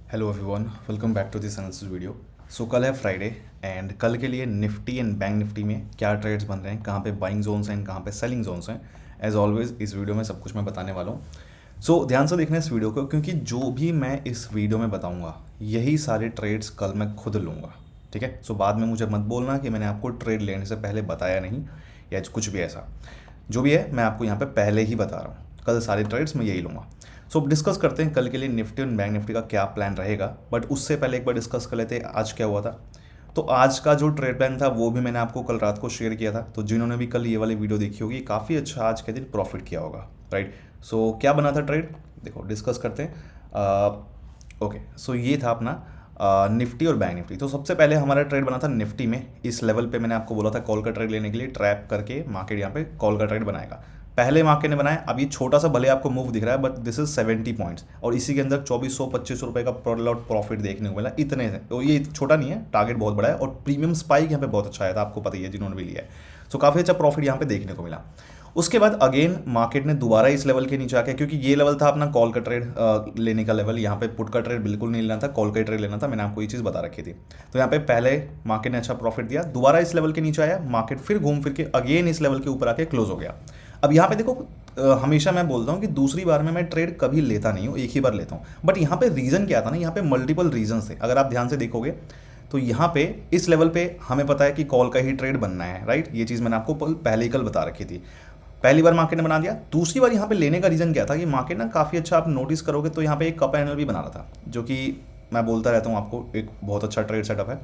Hello everyone, welcome back to this analysis video. So कल है Friday and कल के लिए निफ्टी एंड बैंक निफ्टी में क्या ट्रेड्स बन रहे हैं, कहाँ पे बाइंग जोन्स हैं, कहाँ पे सेलिंग जोन्स हैं। एज ऑलवेज इस वीडियो में सब कुछ मैं बताने वाला हूँ। सो ध्यान से देखना इस वीडियो को, क्योंकि जो भी मैं इस वीडियो में बताऊँगा यही सारे ट्रेड्स कल मैं खुद लूँगा। ठीक है। सो बाद में मुझे मत बोलना कि मैंने आपको ट्रेड लेने से पहले बताया नहीं या कुछ भी ऐसा। जो भी है मैं आपको यहाँ पे पहले ही बता रहा हूँ, कल सारे ट्रेड्स मैं यही लूँगा। सो डिस्कस करते हैं कल के लिए निफ्टी और बैंक निफ्टी का क्या प्लान रहेगा। बट उससे पहले एक बार डिस्कस कर लेते हैं आज क्या हुआ था। तो आज का जो ट्रेड प्लान था वो भी मैंने आपको कल रात को शेयर किया था। तो जिन्होंने भी कल ये वाली वीडियो देखी होगी, काफ़ी अच्छा आज के दिन प्रॉफिट किया होगा, राइट। सो क्या बना था ट्रेड, देखो डिस्कस करते हैं। ओके, सो ये था अपना निफ्टी और बैंक निफ्टी। तो सबसे पहले हमारा ट्रेड बना था निफ्टी में। इस लेवल पे मैंने आपको बोला था कॉल का ट्रेड लेने के लिए, ट्रैप करके मार्केट यहाँ पे कॉल का ट्रेड बनाएगा। पहले मार्केट ने बनाया। अब ये छोटा सा भले आपको मूव दिख रहा है, बट दिस इज 70 पॉइंट्स और इसी के अंदर 2400-2500 रुपये का पर लॉट प्रॉफिट देखने को मिला। इतने से तो ये छोटा नहीं है, टारगेट बहुत बड़ा है और प्रीमियम स्पाइक यहाँ पे बहुत अच्छा आया था, आपको पता ही है जिन्होंने भी लिया है। सो काफ़ी अच्छा प्रॉफिट यहाँ पे देखने को मिला। उसके बाद अगेन मार्केट ने दोबारा इस लेवल के नीचे आके, क्योंकि ये लेवल था अपना कॉल का ट्रेड लेने का लेवल, यहाँ पे पुट का ट्रेड बिल्कुल नहीं लेना था, कॉल का ट्रेड लेना था। मैंने आपको ये चीज़ बता रखी थी। तो यहाँ पे पहले मार्केट ने अच्छा प्रॉफिट दिया, दोबारा इस लेवल के नीचे आया, मार्केट फिर घूम फिर के अगेन इस लेवल के ऊपर आके क्लोज हो गया। अब यहाँ पे देखो, हमेशा मैं बोलता हूँ कि दूसरी बार में मैं ट्रेड कभी लेता नहीं हूँ, एक ही बार लेता हूँ। बट यहाँ पे रीज़न क्या था ना, यहाँ पे मल्टीपल रीजन थे। अगर आप ध्यान से देखोगे तो यहाँ पे इस लेवल पे हमें पता है कि कॉल का ही ट्रेड बनना है, राइट। ये चीज़ मैंने आपको पहले ही कल बता रखी थी। पहली बार मार्केट ने बना दिया। दूसरी बार यहाँ पे लेने का रीज़न क्या था कि मार्केट ना काफ़ी अच्छा, आप नोटिस करोगे तो यहाँ पे एक कप एनल भी बना रहा था, जो कि मैं बोलता रहता हूँ आपको, एक बहुत अच्छा ट्रेड सेटअप है।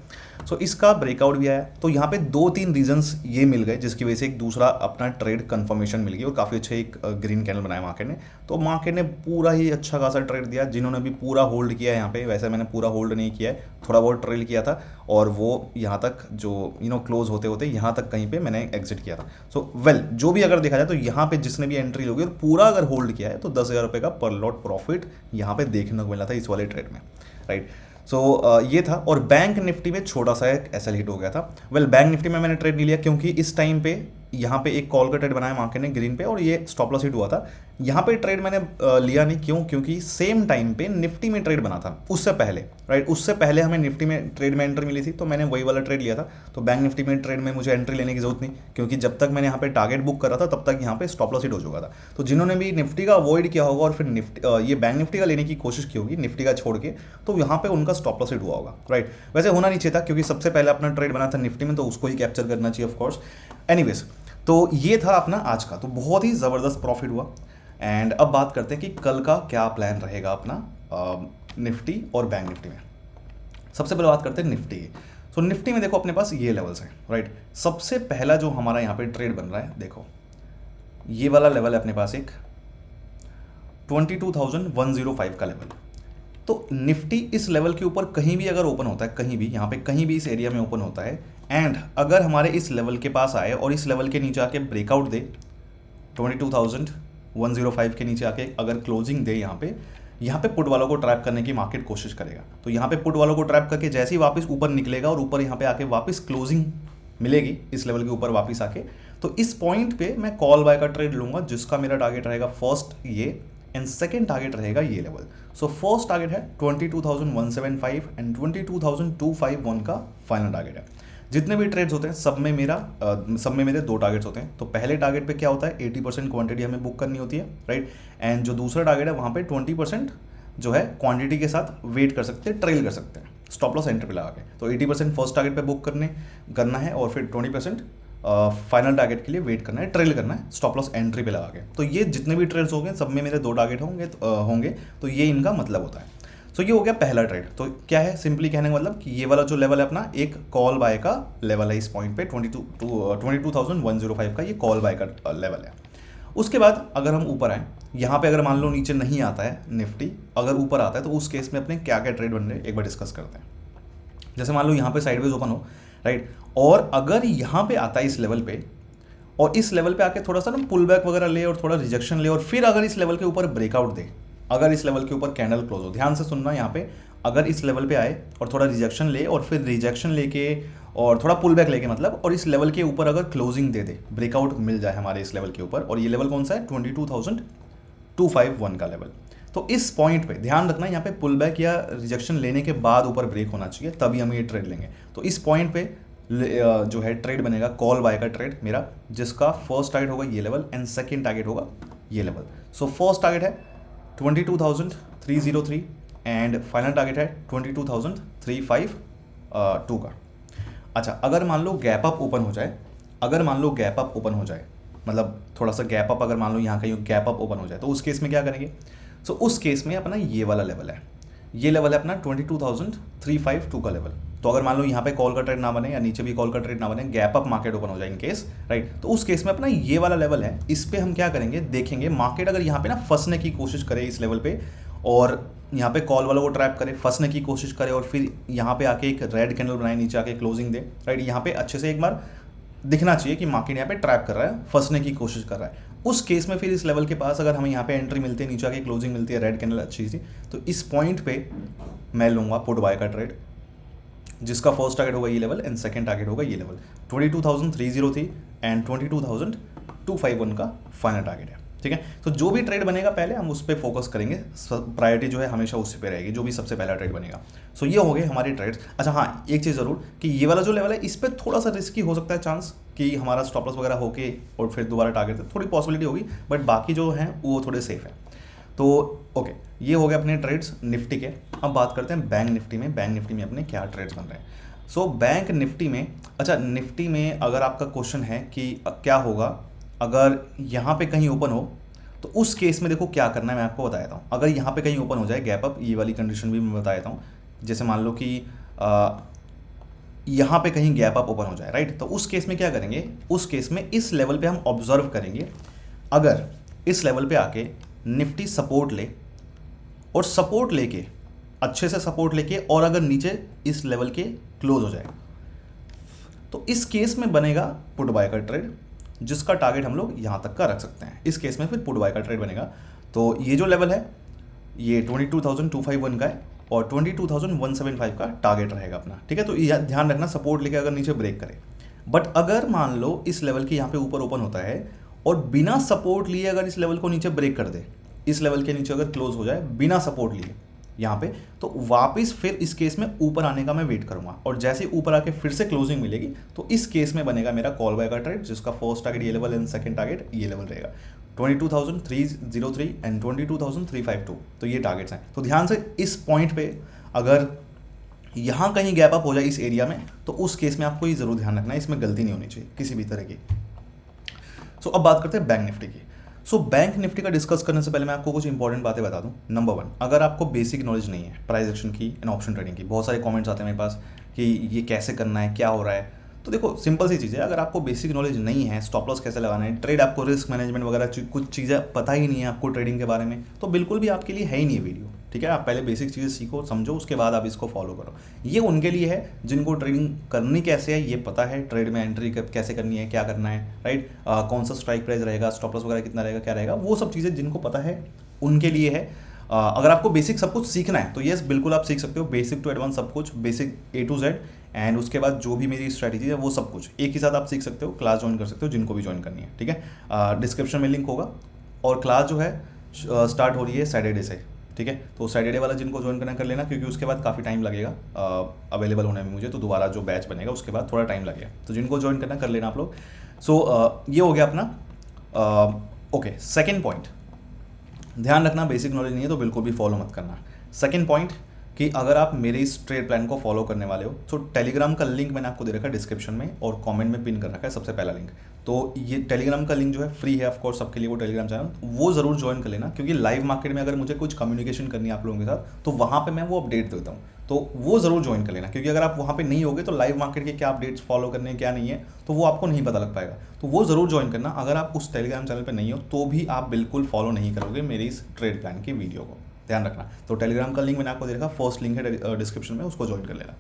सो इसका ब्रेकआउट भी आया। तो यहाँ पे 2-3 रीजंस ये मिल गए, जिसकी वजह से एक दूसरा अपना ट्रेड कंफर्मेशन मिल गई और काफ़ी अच्छा एक ग्रीन कैंडल बनाया मार्केट ने। तो मार्केट ने पूरा ही अच्छा खासा ट्रेड दिया। जिन्होंने भी पूरा होल्ड किया है यहाँ पे, वैसे मैंने पूरा होल्ड नहीं किया है, थोड़ा बहुत ट्रेल किया था और वो यहाँ तक जो क्लोज होते होते यहाँ तक कहीं पे मैंने एग्जिट किया था। सो जो भी अगर देखा जाए तो यहाँ पे जिसने भी एंट्री लोगी और पूरा अगर होल्ड किया है तो 10,000 रुपये का पर लॉट प्रॉफिट यहाँ पे देखने को मिला था इस वाले ट्रेड में, राइट। सो ये था। और बैंक निफ्टी में छोटा सा एक एसएल हिट हो गया था। बैंक निफ्टी में मैंने ट्रेड नहीं लिया, क्योंकि इस टाइम पे यहाँ पे एक कॉल का ट्रेड बनाया मार्केट ने ग्रीन पे और ये स्टॉप लॉस हिट हुआ था। यहाँ पे ट्रेड मैंने लिया नहीं, क्यों? क्योंकि सेम टाइम पे निफ्टी में ट्रेड बना था उससे पहले, राइट। उससे पहले हमें निफ्टी में ट्रेड में एंट्री मिली थी, तो मैंने वही वाला ट्रेड लिया था। तो बैंक निफ्टी में ट्रेड में मुझे एंट्री लेने की जरूरत नहीं, क्योंकि जब तक मैंने यहाँ पे टारगेट बुक करा था तब तक यहाँ पे स्टॉप लॉस हिट हो चुका था। तो जिन्होंने भी निफ्टी का अवॉइड किया होगा और फिर निफ्टी ये बैंक निफ्टी का लेने की कोशिश की होगी निफ्टी का छोड़ के, तो यहाँ पे उनका स्टॉप लॉस हिट हुआ होगा, राइट। वैसे होना नहीं चाहिए था, क्योंकि सबसे पहले अपना ट्रेड बना था निफ्टी में, तो उसको ही कैप्चर करना चाहिए ऑफकोर्स। एनीवेज, तो ये था अपना आज का, तो बहुत ही ज़बरदस्त प्रॉफिट हुआ। एंड अब बात करते हैं कि कल का क्या प्लान रहेगा अपना निफ्टी और बैंक निफ्टी में। सबसे पहले बात करते हैं निफ्टी की। तो निफ्टी में देखो अपने पास ये लेवल्स हैं, राइट। सबसे पहला जो हमारा यहाँ पे ट्रेड बन रहा है, देखो ये वाला लेवल है अपने पास, एक 22,105 का लेवल। तो निफ्टी इस लेवल के ऊपर कहीं भी अगर ओपन होता है, कहीं भी यहाँ पे कहीं भी इस एरिया में ओपन होता है, एंड अगर हमारे इस लेवल के पास आए और इस लेवल के नीचे आके ब्रेकआउट दे, 22,105 के नीचे आके अगर क्लोजिंग दे, यहाँ पे पुट वालों को ट्रैप करने की मार्केट कोशिश करेगा। तो यहाँ पे पुट वालों को ट्रैप करके जैसे ही वापस ऊपर निकलेगा और ऊपर यहाँ पे आके वापस क्लोजिंग मिलेगी इस लेवल के ऊपर वापस आके, तो इस पॉइंट पे मैं कॉल बाय का ट्रेड लूंगा, जिसका मेरा टारगेट रहेगा फर्स्ट ये एंड सेकेंड टारगेट रहेगा ये लेवल। सो फर्स्ट टारगेट है 22,175 एंड 22,251 का फाइनल टारगेट है। जितने भी ट्रेड्स होते हैं सब में मेरे 2 टारगेट्स होते हैं। तो पहले टारगेट पे क्या होता है, 80% क्वांटिटी हमें बुक करनी होती है, राइट। एंड जो दूसरा टारगेट है वहाँ पे 20% जो है क्वांटिटी के साथ वेट कर सकते हैं, ट्रेल कर सकते हैं स्टॉप लॉस एंट्री पे लगा के। तो 80% फर्स्ट टारगेट पे बुक करना है और फिर 20% फाइनल टारगेट के लिए वेट करना है, ट्रेल करना है स्टॉप लॉस एंट्री पे लगा के। तो ये जितने भी ट्रेड्स होंगे सब में मेरे 2 टारगेट होंगे। तो ये इनका मतलब होता है। सो ये हो गया पहला ट्रेड। तो क्या है, सिंपली कहने का मतलब कि ये वाला जो लेवल है अपना, एक कॉल बाय का लेवल है इस पॉइंट पे 22,105 का ये कॉल बाय का लेवल है। उसके बाद अगर हम ऊपर आए, यहाँ पे अगर मान लो नीचे नहीं आता है निफ्टी, अगर ऊपर आता है तो उस केस में अपने क्या क्या ट्रेड बन रहे हैं एक बार डिस्कस करते हैं। जैसे मान लो यहाँ पे साइडवेज ओपन हो, राइट, और अगर यहाँ पे आता है इस लेवल पे और इस लेवल पे आके थोड़ा सा ना पुल बैक वगैरह ले और थोड़ा रिजेक्शन ले और फिर अगर इस लेवल के ऊपर ब्रेकआउट दे, अगर इस लेवल के ऊपर कैंडल क्लोज हो, ध्यान से सुनना यहाँ पे, अगर इस लेवल पे आए और थोड़ा रिजेक्शन ले और फिर रिजेक्शन लेके और थोड़ा पुल बैक लेके मतलब, और इस लेवल के ऊपर अगर क्लोजिंग दे दे, ब्रेकआउट मिल जाए हमारे इस लेवल के ऊपर, और ये लेवल कौन सा है 22,251 का लेवल, तो इस पॉइंट पे ध्यान रखना, यहाँ पे पुल बैक या रिजेक्शन लेने के बाद ऊपर ब्रेक होना चाहिए, तभी हम ये ट्रेड लेंगे। तो इस पॉइंट पे जो है ट्रेड बनेगा कॉल बाय का ट्रेड मेरा, जिसका फर्स्ट टारगेट होगा ये लेवल एंड सेकंड टारगेट होगा ये लेवल। सो फर्स्ट टारगेट है 22,303 एंड फाइनल टारगेट है 22,352 का। अच्छा, अगर मान लो गैप अप ओपन हो जाए, मतलब थोड़ा सा गैप अप, अगर मान लो यहाँ कहीं गैप अप ओपन हो जाए, तो उस केस में क्या करेंगे? सो उस केस में अपना ये वाला लेवल है, ये लेवल है अपना 22,352 का लेवल। तो अगर मान लो यहाँ पे कॉल का ट्रेड ना बने या नीचे भी कॉल का ट्रेड ना बने, गैप अप मार्केट ओपन हो जाए इन केस, राइट, तो उस केस में अपना ये वाला लेवल है, इस पे हम क्या करेंगे, देखेंगे मार्केट अगर यहाँ पे ना फंसने की कोशिश करे इस लेवल पे, और यहाँ पे कॉल वाला वो ट्रैप करे, फंसने की कोशिश करे, और फिर यहाँ पे आके एक रेड कैंडल बनाए, नीचे आके क्लोजिंग दे, राइट, यहाँ पे अच्छे से एक बार दिखना चाहिए कि मार्केट यहाँ पे ट्रैप कर रहा है, फंसने की कोशिश कर रहा है। उस केस में फिर इस लेवल के पास अगर हमें यहाँ पे एंट्री मिलती है, नीचे आके क्लोजिंग मिलती है, रेड कैंडल अच्छी सी, तो इस पॉइंट पे मैं लूँगा पुट बाय का ट्रेड, जिसका फर्स्ट टारगेट होगा ये लेवल एंड सेकंड टारगेट होगा ये लेवल। 22,303 एंड 22,251 का फाइनल टारगेट है, ठीक है। तो जो भी ट्रेड बनेगा पहले हम उस पर फोकस करेंगे, प्रायोरिटी जो है हमेशा उसी पे रहेगी, जो भी सबसे पहला ट्रेड बनेगा। सो ये हो गए हमारे ट्रेड्स। अच्छा हाँ, एक चीज़ ज़रूर कि ये वाला जो लेवल है इस पर थोड़ा सा रिस्की हो सकता है चांस कि हमारा स्टॉप लॉस वगैरह होके और फिर दोबारा टारगेट, थोड़ी पॉसिबिलिटी होगी, बट बाकी जो हैं वो थोड़े सेफ है। तो ओके, ये हो गए अपने ट्रेड्स निफ्टी के। अब बात करते हैं बैंक निफ्टी में। बैंक निफ्टी में अपने क्या ट्रेड्स बन रहे हैं? सो बैंक निफ्टी में, अच्छा निफ्टी में अगर आपका क्वेश्चन है कि क्या होगा अगर यहाँ पे कहीं ओपन हो, तो उस केस में देखो क्या करना है, मैं आपको बता देता हूँ। अगर यहाँ पे कहीं ओपन हो जाए गैप अप, ये वाली कंडीशन भी मैं बता देता हूँ। जैसे मान लो कि यहाँ पे कहीं गैप अप ओपन हो जाए, राइट, तो उस केस में क्या करेंगे? उस केस में इस लेवल पे हम ऑब्जर्व करेंगे, अगर इस लेवल पे आके निफ्टी सपोर्ट ले, और सपोर्ट लेके अच्छे से सपोर्ट लेके, और अगर नीचे इस लेवल के क्लोज हो जाए, तो इस केस में बनेगा पुट बाय का ट्रेड, जिसका टारगेट हम लोग यहाँ तक का रख सकते हैं। इस केस में फिर पुट बाय का ट्रेड बनेगा। तो ये जो लेवल है ये 22,251 का है, और 22,175 का टारगेट रहेगा अपना, ठीक है। तो ध्यान रखना, सपोर्ट लेके अगर नीचे ब्रेक करे, बट अगर मान लो इस लेवल के यहाँ पे ऊपर ओपन होता है और बिना सपोर्ट लिए अगर इस लेवल को नीचे ब्रेक कर दे, इस लेवल के नीचे अगर क्लोज हो जाए बिना सपोर्ट लिए यहाँ पे, तो वापस फिर इस केस में ऊपर आने का मैं वेट करूंगा, और जैसे ही ऊपर आके फिर से क्लोजिंग मिलेगी, तो इस केस में बनेगा मेरा कॉल बाय का ट्रेड, जिसका फर्स्ट टारगेट ये लेवल एंड सेकंड टारगेट ये लेवल रहेगा 22,303 एंड 22,352। तो ये टारगेट्स हैं। तो ध्यान से इस पॉइंट पे अगर यहाँ कहीं गैप अप हो जाए इस एरिया में, तो उस केस में आपको ये जरूर ध्यान रखना है, इसमें गलती नहीं होनी चाहिए किसी भी तरह की। सो अब बात करते हैं बैंक निफ्टी की। सो बैंक निफ्टी का डिस्कस करने से पहले मैं आपको कुछ इंपॉर्टेंट बातें बता दूं। नंबर 1, अगर आपको बेसिक नॉलेज नहीं है प्राइस एक्शन की एंड ऑप्शन ट्रेडिंग की, बहुत सारे कमेंट्स आते हैं मेरे पास कि ये कैसे करना है, क्या हो रहा है। तो देखो सिंपल सी चीज़ है, अगर आपको बेसिक नॉलेज नहीं है, स्टॉप लॉस कैसे लगाना है, ट्रेड, आपको रिस्क मैनेजमेंट वगैरह कुछ चीज़ें पता ही नहीं है आपको ट्रेडिंग के बारे में, तो बिल्कुल भी आपके लिए है ही नहीं है वीडियो, ठीक है। आप पहले बेसिक चीज़ें सीखो, समझो, उसके बाद आप इसको फॉलो करो। ये उनके लिए है जिनको ट्रेडिंग करनी कैसे है ये पता है, ट्रेड में एंट्री कैसे करनी है, क्या करना है, राइट, कौन सा स्ट्राइक प्राइस रहेगा, स्टॉप लॉस वगैरह कितना रहेगा, क्या रहेगा, वो सब चीज़ें जिनको पता है उनके लिए है। अगर आपको बेसिक सब कुछ सीखना है तो यस बिल्कुल आप सीख सकते हो, बेसिक टू एडवांस सब कुछ, basic A to Z, and उसके बाद जो भी मेरी स्ट्रैटेजी है वो सब कुछ एक ही साथ आप सीख सकते हो। क्लास ज्वाइन कर सकते हो जिनको भी ज्वाइन करनी है, ठीक है। डिस्क्रिप्शन में लिंक होगा, और क्लास जो है स्टार्ट हो रही है सैटरडे से, ठीक है। तो सैटरडे वाला जिनको ज्वाइन करना कर लेना, क्योंकि उसके बाद काफ़ी टाइम लगेगा अवेलेबल होने में मुझे, तो दोबारा जो बैच बनेगा उसके बाद थोड़ा टाइम लगेगा, तो जिनको ज्वाइन करना कर लेना आप लोग। सो ये हो गया अपना ओके। सेकेंड पॉइंट, ध्यान रखना, बेसिक नॉलेज नहीं है तो बिल्कुल भी फॉलो मत करना। सेकेंड पॉइंट कि अगर आप मेरे इस ट्रेड प्लान को फॉलो करने वाले हो, तो टेलीग्राम का लिंक मैंने आपको दे रखा है डिस्क्रिप्शन में, और कमेंट में पिन कर रखा है सबसे पहला लिंक। तो ये टेलीग्राम का लिंक जो है फ्री है ऑफ कोर्स सबके लिए, वो टेलीग्राम चैनल वो ज़रूर ज्वाइन कर लेना, क्योंकि लाइव मार्केट में अगर मुझे कुछ कम्युनिकेशन करनी है आप लोगों के साथ, तो वहाँ पे मैं वो अपडेट देता हूँ, तो वो ज़रूर ज्वाइन कर लेना। क्योंकि अगर आप वहाँ पे नहीं होगे तो लाइव मार्केट के क्या अपडेट्स फॉलो करने हैं क्या नहीं है, तो वो आपको नहीं पता लग पाएगा, तो वो ज़रूर ज्वाइन करना। अगर आप उस टेलीग्राम चैनल पर नहीं हो तो भी आप बिल्कुल फॉलो नहीं करोगे मेरी इस ट्रेड प्लान की वीडियो को, ध्यान रखना। तो टेलीग्राम का लिंक मैंने आपको दे रखा, फर्स्ट लिंक है डिस्क्रिप्शन में, उसको ज्वाइन कर लेना।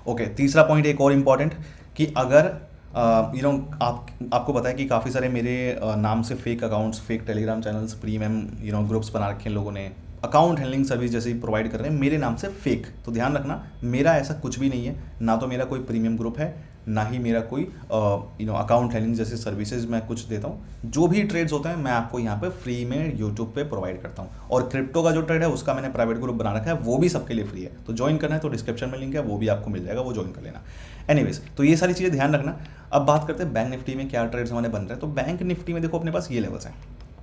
ओके, तीसरा पॉइंट एक और इम्पॉर्टेंट कि अगर आपको पता है कि काफ़ी सारे मेरे नाम से fake accounts, fake Telegram channels, premium groups बना रखे हैं लोगों ने, अकाउंट हैंडलिंग सर्विस जैसे प्रोवाइड कर रहे हैं मेरे नाम से फेक। तो ध्यान रखना, मेरा ऐसा कुछ भी नहीं है, ना तो मेरा कोई प्रीमियम ग्रुप है, ना ही मेरा कोई अकाउंट हैंडलिंग जैसे सर्विसेज मैं कुछ देता हूँ। जो भी ट्रेड्स होते हैं मैं आपको यहाँ पे फ्री में यूट्यूब पे प्रोवाइड करता हूँ। और क्रिप्टो का जो ट्रेड है उसका मैंने प्राइवेट ग्रुप बना रखा है, वो भी सबके लिए फ्री है। तो ज्वाइन करना है तो डिस्क्रिप्शन में लिंक है, वो भी आपको मिल जाएगा, वो ज्वाइन कर लेना। एनीवेज, तो ये सारी चीज़ें ध्यान रखना। अब बात करते हैं बैंक निफ्टी में क्या ट्रेड्स हमारे बन रहे हैं। तो बैंक निफ्टी में देखो अपने पास ये लेवल्स हैं।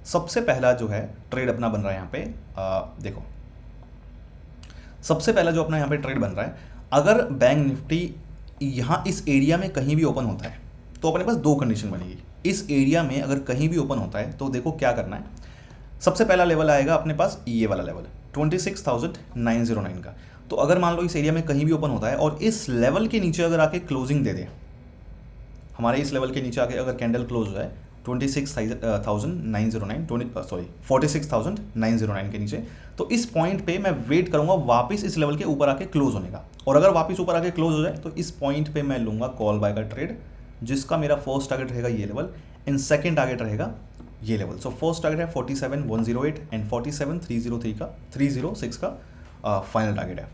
सबसे पहला जो है ट्रेड अपना बन रहा है यहाँ पे, देखो सबसे पहला जो अपना यहाँ पे ट्रेड बन रहा है, अगर बैंक निफ्टी यहाँ इस एरिया में कहीं भी ओपन होता है तो अपने पास दो कंडीशन बनेगी। इस एरिया में अगर कहीं भी ओपन होता है तो देखो क्या करना है। सबसे पहला लेवल आएगा अपने पास ये वाला लेवल 26,909 का। तो अगर मान लो इस एरिया में कहीं भी ओपन होता है और इस लेवल के नीचे अगर आके क्लोजिंग दे दे, हमारे इस लेवल के नीचे आके अगर कैंडल क्लोज हो जाए 46,909 के नीचे, तो इस पॉइंट पे मैं वेट करूंगा वापस इस लेवल के ऊपर आके क्लोज होने का। और अगर वापस ऊपर आके क्लोज हो जाए तो इस पॉइंट पे मैं लूंगा कॉल बाय का ट्रेड, जिसका मेरा फर्स्ट टारगेट रहेगा ये लेवल एंड सेकंड टारगेट रहेगा ये लेवल। सो फर्स्ट टारगेट है 47,108 एंड 47,306 का फाइनल टारगेट है।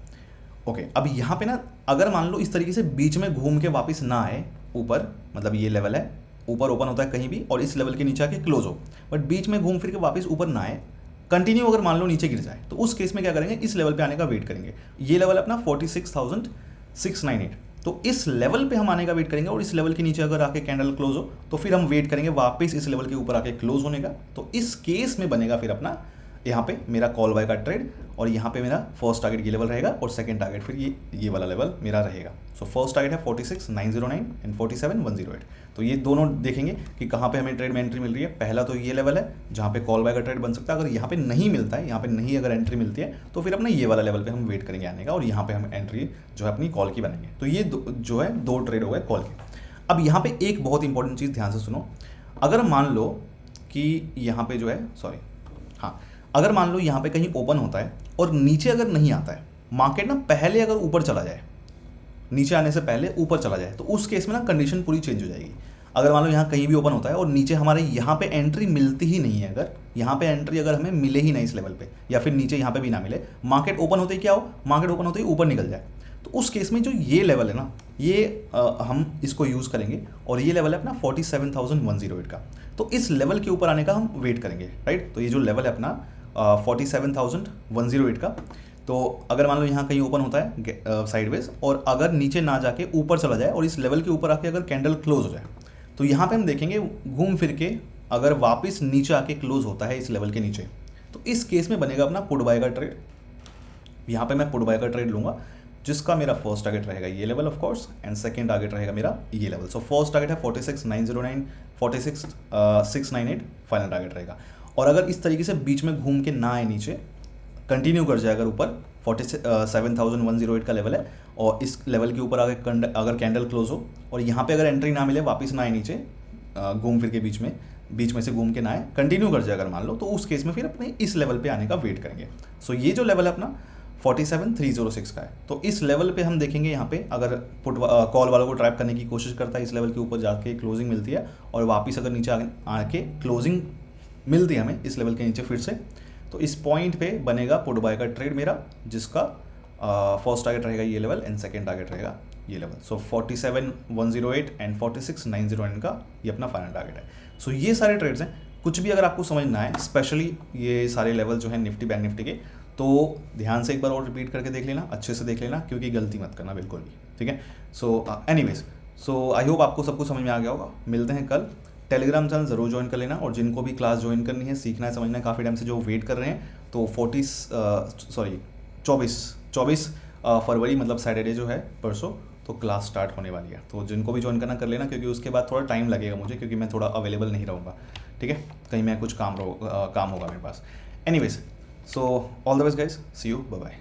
ओके, अब यहाँ पे ना अगर मान लो इस तरीके से बीच में घूम के वापस ना आए ऊपर, मतलब ये लेवल है ऊपर ओपन होता है कहीं भी और इस लेवल के नीचे आके क्लोज हो, बट बीच में घूम फिर के वापस ऊपर ना आए, कंटिन्यू अगर मान लो नीचे गिर जाए, तो उस केस में क्या करेंगे, इस लेवल पे आने का वेट करेंगे। ये लेवल अपना 46,698, तो इस लेवल पे हम आने का वेट करेंगे। और इस लेवल के नीचे अगर आके कैंडल क्लोज हो तो फिर हम वेट करेंगे वापस इस लेवल के ऊपर आके क्लोज होने का। तो इस केस में बनेगा फिर अपना यहाँ पे मेरा कॉल बाय का ट्रेड, और यहाँ पे मेरा फर्स्ट टारगेट ये लेवल रहेगा और सेकंड टारगेट फिर ये वाला लेवल मेरा रहेगा। सो फर्स्ट टारगेट है 46,909 एंड 47,108। तो ये दोनों देखेंगे कि कहाँ पे हमें ट्रेड में एंट्री मिल रही है। पहला तो ये लेवल है जहाँ पे कॉल बाय का ट्रेड बन सकता है। अगर यहाँ पे नहीं मिलता है, यहाँ पे नहीं अगर एंट्री मिलती है तो फिर अपना ये वाला लेवल पे हम वेट करेंगे आने का, और यहाँ पे हम एंट्री जो है अपनी कॉल की बनाएंगे। तो ये जो है दो ट्रेड हो गए कॉल के। अब यहाँ पे एक बहुत इंपॉर्टेंट चीज़ ध्यान से सुनो। अगर मान लो कि यहाँ पे जो है अगर मान लो यहाँ पे कहीं ओपन होता है और नीचे अगर नहीं आता है, मार्केट ना पहले अगर ऊपर चला जाए, नीचे आने से पहले ऊपर चला जाए, तो उस केस में ना कंडीशन पूरी चेंज हो जाएगी। अगर मान लो यहाँ कहीं भी ओपन होता है और नीचे हमारे यहाँ पे एंट्री मिलती ही नहीं है, अगर यहाँ पे एंट्री अगर हमें मिले ही नहीं इस लेवल पे, या फिर नीचे यहाँ पे भी ना मिले, मार्केट ओपन होते ही क्या हो, मार्केट ओपन होते ही ऊपर निकल जाए, तो उस केस में जो ये लेवल है ना, ये हम इसको यूज़ करेंगे। और ये लेवल है अपना 47,108 का। तो इस लेवल के ऊपर आने का हम वेट करेंगे, राइट। तो ये जो लेवल है अपना 47,108 का, तो अगर मान लो यहाँ कहीं ओपन होता है साइडवेज और अगर नीचे ना जाके ऊपर चला जाए और इस लेवल के ऊपर आके अगर कैंडल क्लोज हो जाए, तो यहाँ पे हम देखेंगे घूम फिर के अगर वापस नीचे आके क्लोज होता है इस लेवल के नीचे, तो इस केस में बनेगा अपना पुट बाय का ट्रेड। यहाँ पे मैं पुट बाय का ट्रेड लूँगा, जिसका मेरा फर्स्ट टारगेट रहेगा ये level of course, and second target रहेगा मेरा ये लेवल। सो फर्स्ट टारगेट है 46,909, 46,698 फाइनल टारगेट रहेगा। और अगर इस तरीके से बीच में घूम के ना आए नीचे, कंटिन्यू कर जाए अगर ऊपर, 47,108 का लेवल है और इस लेवल के ऊपर अगर कैंडल क्लोज हो और यहाँ पे अगर एंट्री ना मिले, वापस ना आए नीचे, घूम फिर के बीच में से घूम के ना आए, कंटिन्यू कर जाए अगर मान लो, तो उस केस में फिर अपने इस लेवल पे आने का वेट करेंगे। सो ये जो लेवल है अपना 47,306 का है। तो इस लेवल पे हम देखेंगे यहाँ पे अगर कॉल वालों को ट्रैप करने की कोशिश करता है, इस लेवल के ऊपर जाके क्लोजिंग मिलती है और वापस अगर नीचे आके क्लोजिंग मिलती है हमें इस लेवल के नीचे फिर से, तो इस पॉइंट पे बनेगा पुट बाय का ट्रेड मेरा, जिसका फर्स्ट टारगेट रहेगा ये लेवल एंड सेकंड टारगेट रहेगा ये लेवल। सो 47,108 एंड 46,909 का ये अपना फाइनल टारगेट है। सो ये सारे ट्रेड्स हैं। कुछ भी अगर आपको समझ ना आए, स्पेशली ये सारे लेवल जो है निफ्टी बैंक निफ्टी के, तो ध्यान से एक बार और रिपीट करके देख लेना, अच्छे से देख लेना, क्योंकि गलती मत करना बिल्कुल भी, ठीक है। So anyways, so I hope आपको सब कुछ समझ में आ गया होगा। मिलते हैं कल। टेलीग्राम चैनल ज़रूर ज्वाइन कर लेना, और जिनको भी क्लास ज्वाइन करनी है, सीखना है, समझना है, काफ़ी टाइम से जो वेट कर रहे हैं, तो 24 फरवरी मतलब सैटरडे जो है परसों, तो क्लास स्टार्ट होने वाली है। तो जिनको भी ज्वाइन करना कर लेना, क्योंकि उसके बाद थोड़ा टाइम लगेगा मुझे, क्योंकि मैं थोड़ा अवेलेबल नहीं रहूँगा, ठीक है, कहीं मैं कुछ काम होगा मेरे पास। Anyways, so all the best guys, see you, bye bye.